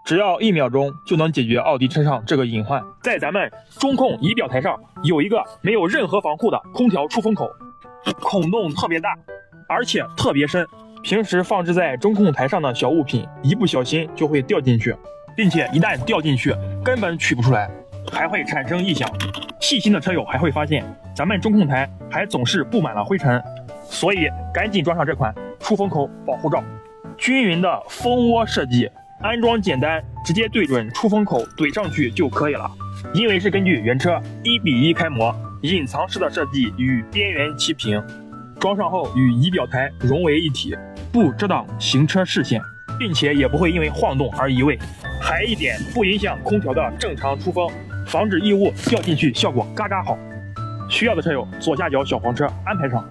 只要1秒钟就能解决奥迪车上这个隐患。在咱们中控仪表台上有一个没有任何防护的空调出风口，孔洞特别大，而且特别深。平时放置在中控台上的小物品，一不小心就会掉进去，并且一旦掉进去，根本取不出来，还会产生异响。细心的车友还会发现，咱们中控台还总是布满了灰尘，所以赶紧装上这款出风口保护罩。均匀的蜂窝设计，安装简单，直接对准出风口怼上去就可以了。因为是根据原车1:1开模，隐藏式的设计与边缘齐平，装上后与仪表台融为一体，不遮挡行车视线，并且也不会因为晃动而移位。还一点不影响空调的正常出风，防止异物掉进去，效果嘎嘎好。需要的车友左下角小黄车安排上。